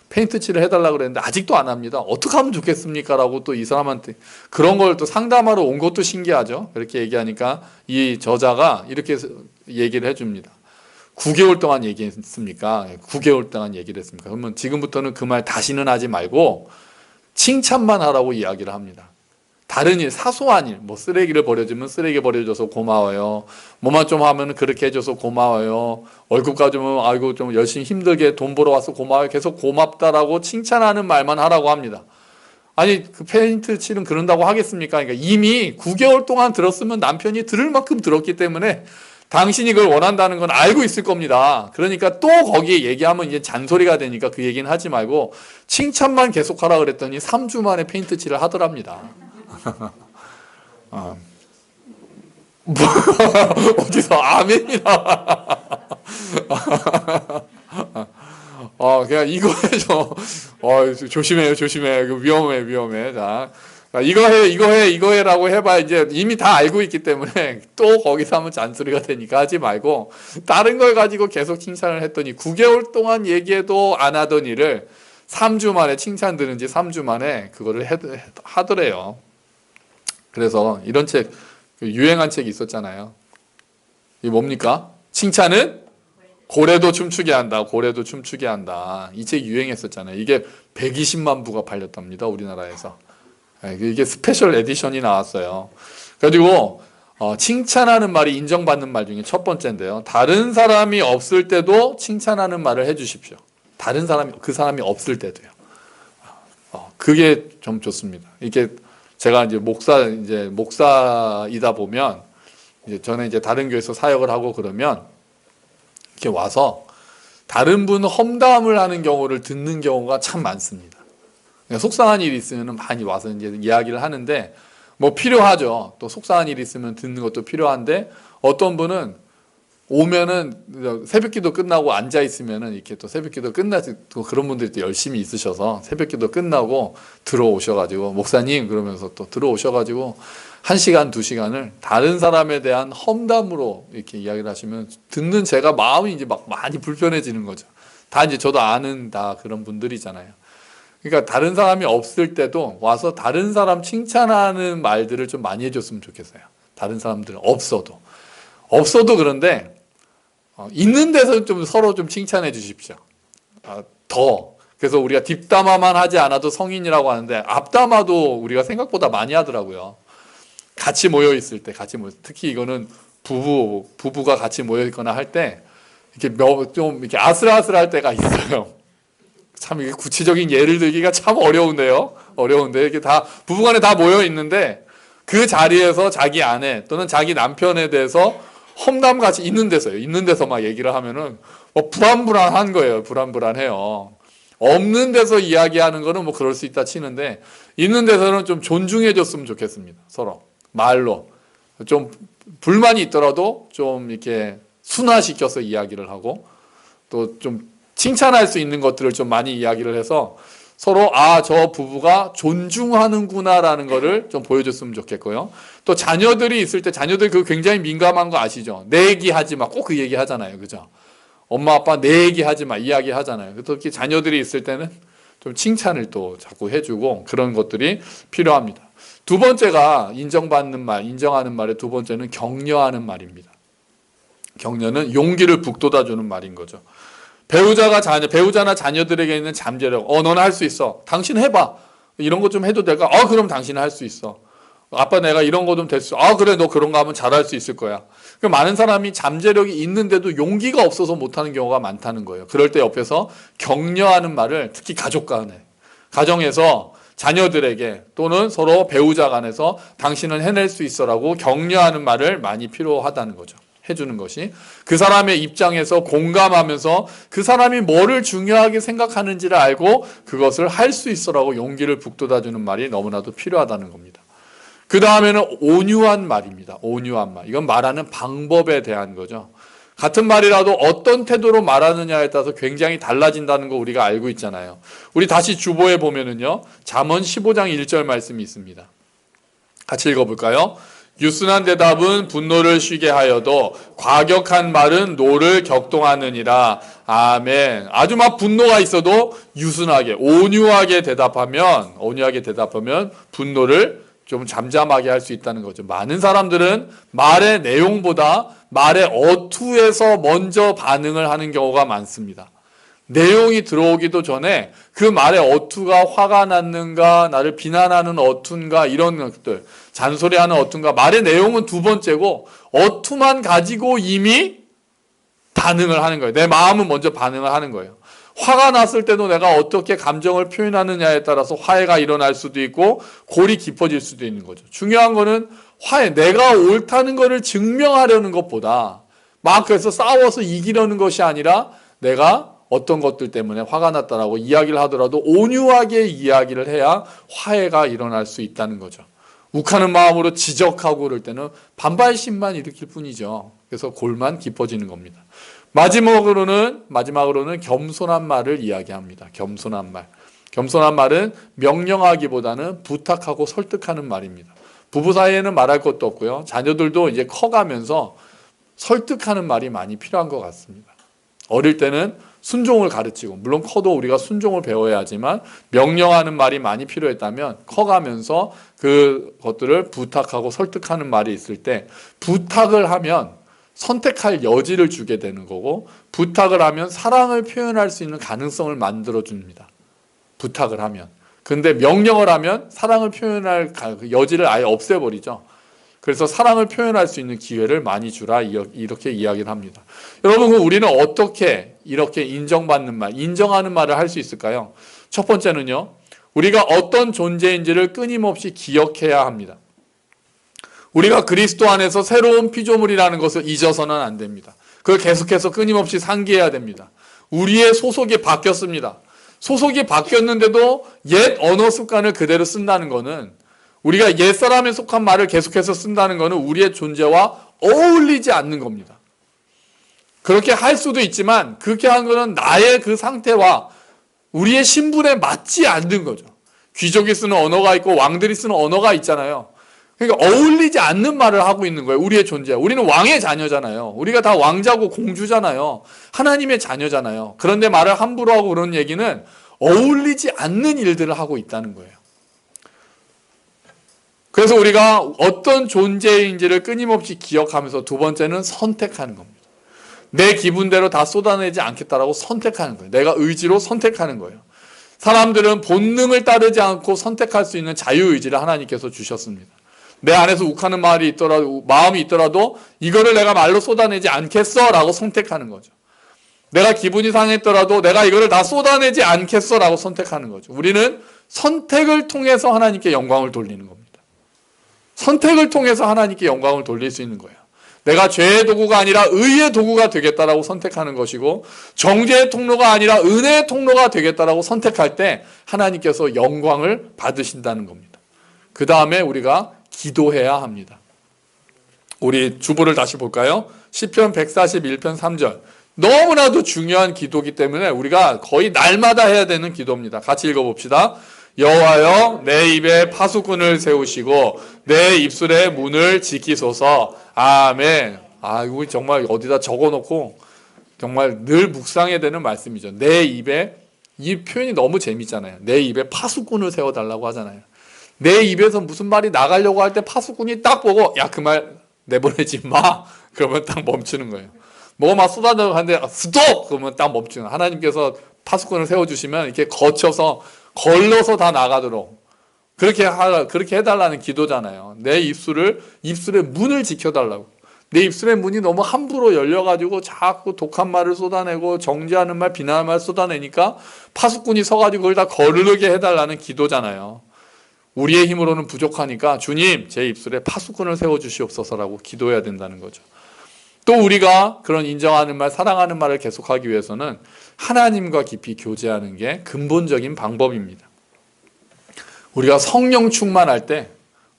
페인트 칠을 해달라고 그랬는데 아직도 안 합니다. 어떻게 하면 좋겠습니까? 라고 또 이 사람한테 그런 걸 또 상담하러 온 것도 신기하죠. 그렇게 얘기하니까 이 저자가 이렇게 얘기를 해줍니다. 9개월 동안 얘기했습니까? 9개월 동안 얘기를 했습니까? 그러면 지금부터는 그 말 다시는 하지 말고 칭찬만 하라고 이야기를 합니다. 다른 일, 사소한 일, 뭐 쓰레기를 버려주면 쓰레기 버려줘서 고마워요. 뭐만 좀 하면 그렇게 해줘서 고마워요. 월급 가져오면 아이고 좀 열심히 힘들게 돈 벌어 와서 고마워요. 계속 고맙다라고 칭찬하는 말만 하라고 합니다. 아니 그 페인트 칠은 그런다고 하겠습니까? 그러니까 이미 9개월 동안 들었으면 남편이 들을 만큼 들었기 때문에 당신이 그걸 원한다는 건 알고 있을 겁니다. 그러니까 또 거기에 얘기하면 이제 잔소리가 되니까 그 얘기는 하지 말고 칭찬만 계속하라 그랬더니 3주 만에 페인트 칠을 하더랍니다. 뭐, 어디서 아멘이나. 그냥 이거 해줘. 조심해요. 위험해. 자, 이거 해라고 해봐. 이제 이미 다 알고 있기 때문에 또 거기서 하면 잔소리가 되니까 하지 말고 다른 걸 가지고 계속 칭찬을 했더니 9개월 동안 얘기해도 안 하던 일을 3주 만에 칭찬 들은지 3주 만에 그거를 하더래요. 그래서 이런 책, 유행한 책이 있었잖아요. 이게 뭡니까? 칭찬은 고래도 춤추게 한다. 이 책 유행했었잖아요. 이게 120만 부가 팔렸답니다. 우리나라에서. 이게 스페셜 에디션이 나왔어요. 그래가지고 칭찬하는 말이 인정받는 말 중에 첫 번째인데요. 다른 사람이 없을 때도 칭찬하는 말을 해주십시오. 그 사람이 없을 때도요. 그게 좀 좋습니다. 이게 제가 이제 목사이다 보면 저는 이제 다른 교회에서 사역을 하고 그러면 이렇게 와서 다른 분 험담을 하는 경우를 듣는 경우가 참 많습니다. 속상한 일이 있으면 많이 와서 이제 이야기를 하는데 뭐 필요하죠. 또 속상한 일이 있으면 듣는 것도 필요한데 어떤 분은 오면은 새벽기도 끝나고 앉아 있으면은 이렇게 또 새벽기도 끝나서 또 그런 분들이 또 열심히 있으셔서 새벽기도 끝나고 들어오셔가지고 목사님 그러면서 또 들어오셔가지고 1시간, 2시간을 다른 사람에 대한 험담으로 이렇게 이야기를 하시면 듣는 제가 마음이 이제 막 많이 불편해지는 거죠. 다 이제 저도 아는 다 그런 분들이잖아요. 그러니까 다른 사람이 없을 때도 와서 다른 사람 칭찬하는 말들을 좀 많이 해줬으면 좋겠어요. 다른 사람들은 없어도 그런데 있는 데서 좀 서로 좀 칭찬해 주십시오. 그래서 우리가 뒷담화만 하지 않아도 성인이라고 하는데 앞담화도 우리가 생각보다 많이 하더라고요. 같이 모여 있을 때, 특히 이거는 부부가 같이 모여 있거나 할 때 이렇게 좀 이렇게 아슬아슬할 때가 있어요. 참 이게 구체적인 예를 들기가 참 어려운데 이렇게 다 부부간에 다 모여 있는데 그 자리에서 자기 아내 또는 자기 남편에 대해서 험담같이 있는 데서 막 얘기를 하면은 불안불안한 거예요. 불안불안해요. 없는 데서 이야기하는 거는 뭐 그럴 수 있다 치는데 있는 데서는 좀 존중해 줬으면 좋겠습니다. 서로 말로 좀 불만이 있더라도 좀 이렇게 순화시켜서 이야기를 하고 또 좀 칭찬할 수 있는 것들을 좀 많이 이야기를 해서 서로 저 부부가 존중하는구나라는 거를 좀 보여줬으면 좋겠고요. 또 자녀들이 있을 때 자녀들 그거 굉장히 민감한 거 아시죠? 내 얘기하지 마. 꼭 그 얘기 하잖아요. 그죠? 엄마 아빠 내 얘기 하지 마 이야기 하잖아요. 특히 자녀들이 있을 때는 좀 칭찬을 또 자꾸 해주고 그런 것들이 필요합니다. 두 번째가 인정받는 말, 인정하는 말의 두 번째는 격려하는 말입니다. 격려는 용기를 북돋아주는 말인 거죠. 배우자나 자녀들에게 있는 잠재력, 너는 할 수 있어. 당신 해봐. 이런 거 좀 해도 될까? 그럼 당신은 할 수 있어. 아빠 내가 이런 거 좀 됐어. 그래 너 그런 거 하면 잘할 수 있을 거야. 많은 사람이 잠재력이 있는데도 용기가 없어서 못하는 경우가 많다는 거예요. 그럴 때 옆에서 격려하는 말을 특히 가족 간에, 가정에서 자녀들에게 또는 서로 배우자 간에서 당신은 해낼 수 있어라고 격려하는 말을 많이 필요하다는 거죠. 해주는 것이 그 사람의 입장에서 공감하면서 그 사람이 뭐를 중요하게 생각하는지를 알고 그것을 할 수 있어라고 용기를 북돋아주는 말이 너무나도 필요하다는 겁니다. 그 다음에는 온유한 말입니다. 온유한 말. 이건 말하는 방법에 대한 거죠. 같은 말이라도 어떤 태도로 말하느냐에 따라서 굉장히 달라진다는 거 우리가 알고 있잖아요. 우리 다시 주보에 보면은요, 잠언 15장 1절 말씀이 있습니다. 같이 읽어볼까요? 유순한 대답은 분노를 쉬게 하여도 과격한 말은 노를 격동하느니라. 아멘. 아주 막 분노가 있어도 유순하게, 온유하게 대답하면 분노를 좀 잠잠하게 할 수 있다는 거죠. 많은 사람들은 말의 내용보다 말의 어투에서 먼저 반응을 하는 경우가 많습니다. 내용이 들어오기도 전에 그 말의 어투가 화가 났는가, 나를 비난하는 어투인가, 이런 것들, 잔소리하는 어투인가, 말의 내용은 두 번째고 어투만 가지고 이미 반응을 하는 거예요. 내 마음은 먼저 반응을 하는 거예요. 화가 났을 때도 내가 어떻게 감정을 표현하느냐에 따라서 화해가 일어날 수도 있고 골이 깊어질 수도 있는 거죠. 중요한 거는 내가 옳다는 것을 증명하려는 것보다 막 그래서 싸워서 이기려는 것이 아니라 내가 어떤 것들 때문에 화가 났다라고 이야기를 하더라도 온유하게 이야기를 해야 화해가 일어날 수 있다는 거죠. 욱하는 마음으로 지적하고 그럴 때는 반발심만 일으킬 뿐이죠. 그래서 골만 깊어지는 겁니다. 마지막으로는 겸손한 말을 이야기합니다. 겸손한 말. 겸손한 말은 명령하기보다는 부탁하고 설득하는 말입니다. 부부 사이에는 말할 것도 없고요. 자녀들도 이제 커가면서 설득하는 말이 많이 필요한 것 같습니다. 어릴 때는 순종을 가르치고, 물론 커도 우리가 순종을 배워야 하지만 명령하는 말이 많이 필요했다면 커가면서 그것들을 부탁하고 설득하는 말이 있을 때 부탁을 하면 선택할 여지를 주게 되는 거고, 부탁을 하면 사랑을 표현할 수 있는 가능성을 만들어 줍니다. 부탁을 하면. 근데 명령을 하면 사랑을 표현할 여지를 아예 없애버리죠. 그래서 사랑을 표현할 수 있는 기회를 많이 주라, 이렇게 이야기를 합니다. 여러분, 우리는 어떻게 이렇게 인정받는 말, 인정하는 말을 할 수 있을까요? 첫 번째는요, 우리가 어떤 존재인지를 끊임없이 기억해야 합니다. 우리가 그리스도 안에서 새로운 피조물이라는 것을 잊어서는 안 됩니다. 그걸 계속해서 끊임없이 상기해야 됩니다. 우리의 소속이 바뀌었습니다. 소속이 바뀌었는데도 옛 언어 습관을 그대로 쓴다는 것은, 우리가 옛사람에 속한 말을 계속해서 쓴다는 것은 우리의 존재와 어울리지 않는 겁니다. 그렇게 할 수도 있지만 그렇게 한 것은 나의 그 상태와 우리의 신분에 맞지 않는 거죠. 귀족이 쓰는 언어가 있고 왕들이 쓰는 언어가 있잖아요. 그러니까 어울리지 않는 말을 하고 있는 거예요. 우리의 존재. 우리는 왕의 자녀잖아요. 우리가 다 왕자고 공주잖아요. 하나님의 자녀잖아요. 그런데 말을 함부로 하고 그런 얘기는 어울리지 않는 일들을 하고 있다는 거예요. 그래서 우리가 어떤 존재인지를 끊임없이 기억하면서 두 번째는 선택하는 겁니다. 내 기분대로 다 쏟아내지 않겠다라고 선택하는 거예요. 내가 의지로 선택하는 거예요. 사람들은 본능을 따르지 않고 선택할 수 있는 자유의지를 하나님께서 주셨습니다. 내 안에서 욱하는 마음이 있더라도 이거를 내가 말로 쏟아내지 않겠어 라고 선택하는 거죠. 내가 기분이 상했더라도 내가 이거를 다 쏟아내지 않겠어 라고 선택하는 거죠. 우리는 선택을 통해서 하나님께 영광을 돌리는 겁니다. 선택을 통해서 하나님께 영광을 돌릴 수 있는 거예요. 내가 죄의 도구가 아니라 의의 도구가 되겠다라고 선택하는 것이고, 정죄의 통로가 아니라 은혜의 통로가 되겠다라고 선택할 때 하나님께서 영광을 받으신다는 겁니다. 그 다음에 우리가 기도해야 합니다. 우리 주보를 다시 볼까요? 시편 141편 3절. 너무나도 중요한 기도이기 때문에 우리가 거의 날마다 해야 되는 기도입니다. 같이 읽어봅시다. 여호와여, 내 입에 파수꾼을 세우시고 내 입술의 문을 지키소서. 아멘. 이거 정말 어디다 적어놓고 정말 늘 묵상해야 되는 말씀이죠. 내 입에, 이 표현이 너무 재밌잖아요. 내 입에 파수꾼을 세워달라고 하잖아요. 내 입에서 무슨 말이 나가려고 할 때 파수꾼이 딱 보고 야, 그 말 내보내지 마. 그러면 딱 멈추는 거예요. 뭐가 막 쏟아나가는데 스톱! 그러면 딱 멈추는 거예요. 하나님께서 파수꾼을 세워주시면 이렇게 거쳐서 걸러서 다 나가도록 그렇게 해달라는 기도잖아요. 내 입술의 문을 지켜달라고. 내 입술의 문이 너무 함부로 열려가지고 자꾸 독한 말을 쏟아내고 정죄하는 말, 비난하는 말 쏟아내니까 파수꾼이 서가지고 그걸 다 거르게 해달라는 기도잖아요. 우리의 힘으로는 부족하니까 주님, 제 입술에 파수꾼을 세워주시옵소서라고 기도해야 된다는 거죠. 또 우리가 그런 인정하는 말, 사랑하는 말을 계속하기 위해서는 하나님과 깊이 교제하는 게 근본적인 방법입니다. 우리가 성령 충만할 때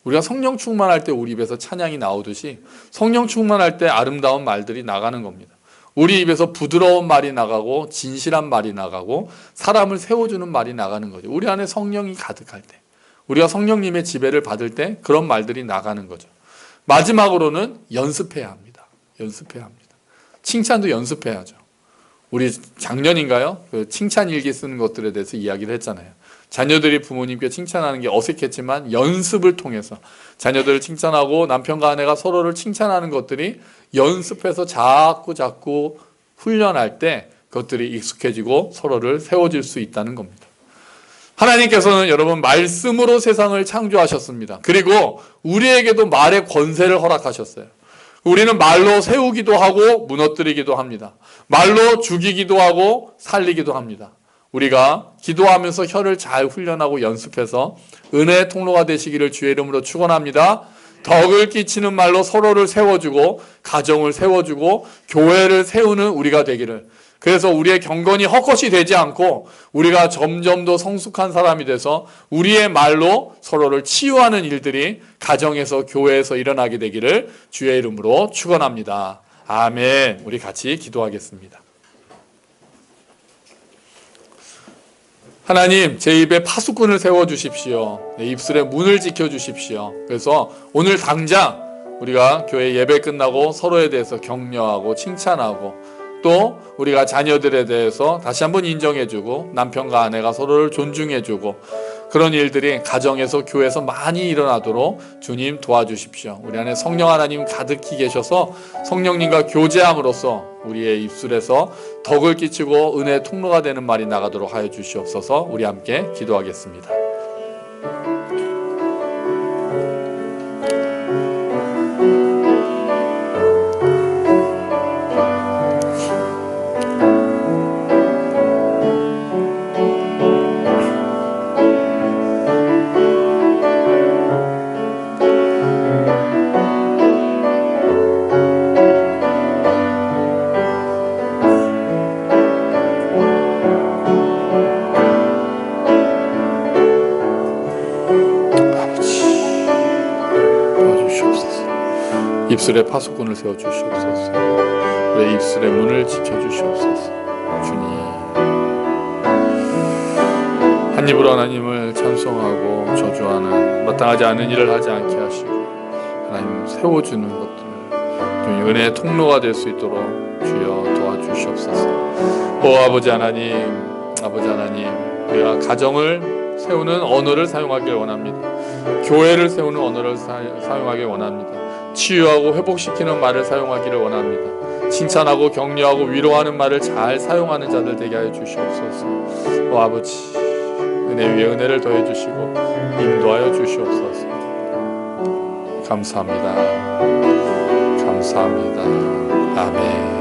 우리 입에서 찬양이 나오듯이 성령 충만할 때 아름다운 말들이 나가는 겁니다. 우리 입에서 부드러운 말이 나가고 진실한 말이 나가고 사람을 세워주는 말이 나가는 거죠. 우리 안에 성령이 가득할 때, 우리가 성령님의 지배를 받을 때 그런 말들이 나가는 거죠. 마지막으로는 연습해야 합니다. 칭찬도 연습해야죠. 우리 작년인가요? 그 칭찬 일기 쓰는 것들에 대해서 이야기를 했잖아요. 자녀들이 부모님께 칭찬하는 게 어색했지만 연습을 통해서 자녀들을 칭찬하고 남편과 아내가 서로를 칭찬하는 것들이 연습해서 자꾸 훈련할 때 그것들이 익숙해지고 서로를 세워질 수 있다는 겁니다. 하나님께서는 여러분 말씀으로 세상을 창조하셨습니다. 그리고 우리에게도 말의 권세를 허락하셨어요. 우리는 말로 세우기도 하고 무너뜨리기도 합니다. 말로 죽이기도 하고 살리기도 합니다. 우리가 기도하면서 혀를 잘 훈련하고 연습해서 은혜의 통로가 되시기를 주의 이름으로 축원합니다. 덕을 끼치는 말로 서로를 세워주고 가정을 세워주고 교회를 세우는 우리가 되기를. 그래서 우리의 경건이 헛것이 되지 않고 우리가 점점 더 성숙한 사람이 돼서 우리의 말로 서로를 치유하는 일들이 가정에서 교회에서 일어나게 되기를 주의 이름으로 축원합니다. 아멘. 우리 같이 기도하겠습니다. 하나님, 제 입에 파수꾼을 세워주십시오. 내 입술의 문을 지켜주십시오. 그래서 오늘 당장 우리가 교회 예배 끝나고 서로에 대해서 격려하고 칭찬하고 또 우리가 자녀들에 대해서 다시 한번 인정해주고 남편과 아내가 서로를 존중해주고 그런 일들이 가정에서 교회에서 많이 일어나도록 주님 도와주십시오. 우리 안에 성령 하나님 가득히 계셔서 성령님과 교제함으로써 우리의 입술에서 덕을 끼치고 은혜의 통로가 되는 말이 나가도록 하여 주시옵소서. 우리 함께 기도하겠습니다. 입술에 파수꾼을 세워주시옵소서. 내 입술의 문을 지켜주시옵소서. 주님, 한 입으로 하나님을 찬송하고 저주하는 마땅하지 않은 일을 하지 않게 하시고 하나님 세워주는 것들 주님 은혜의 통로가 될 수 있도록 주여 도와주시옵소서. 아버지 하나님, 우리가 가정을 세우는 언어를 사용하길 원합니다. 교회를 세우는 언어를 사용하길 원합니다. 치유하고 회복시키는 말을 사용하기를 원합니다. 칭찬하고 격려하고 위로하는 말을 잘 사용하는 자들 되게 하여 주시옵소서. 아버지, 은혜 위에 은혜를 더해 주시고 인도하여 주시옵소서. 감사합니다. 아멘.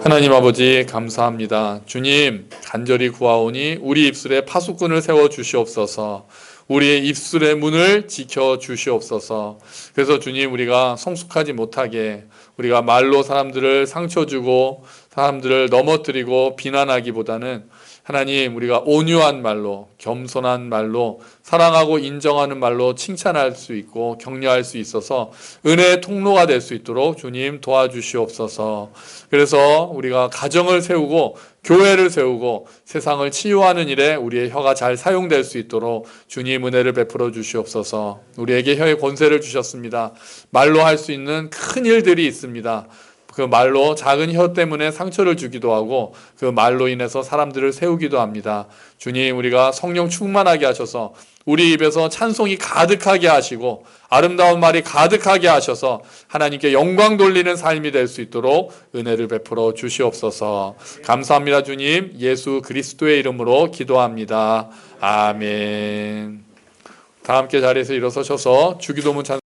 하나님 아버지 감사합니다. 주님, 간절히 구하오니 우리 입술에 파수꾼을 세워 주시옵소서. 우리의 입술의 문을 지켜 주시옵소서. 그래서 주님, 우리가 성숙하지 못하게 우리가 말로 사람들을 상처 주고 사람들을 넘어뜨리고 비난하기보다는 하나님, 우리가 온유한 말로, 겸손한 말로, 사랑하고 인정하는 말로 칭찬할 수 있고 격려할 수 있어서 은혜의 통로가 될 수 있도록 주님 도와주시옵소서. 그래서 우리가 가정을 세우고 교회를 세우고 세상을 치유하는 일에 우리의 혀가 잘 사용될 수 있도록 주님 은혜를 베풀어 주시옵소서. 우리에게 혀의 권세를 주셨습니다. 말로 할 수 있는 큰 일들이 있습니다. 그 말로 작은 혀 때문에 상처를 주기도 하고 그 말로 인해서 사람들을 세우기도 합니다. 주님, 우리가 성령 충만하게 하셔서 우리 입에서 찬송이 가득하게 하시고 아름다운 말이 가득하게 하셔서 하나님께 영광 돌리는 삶이 될 수 있도록 은혜를 베풀어 주시옵소서. 감사합니다. 주님, 예수 그리스도의 이름으로 기도합니다. 아멘. 다 함께 자리에서 일어서셔서 주기도문 찬송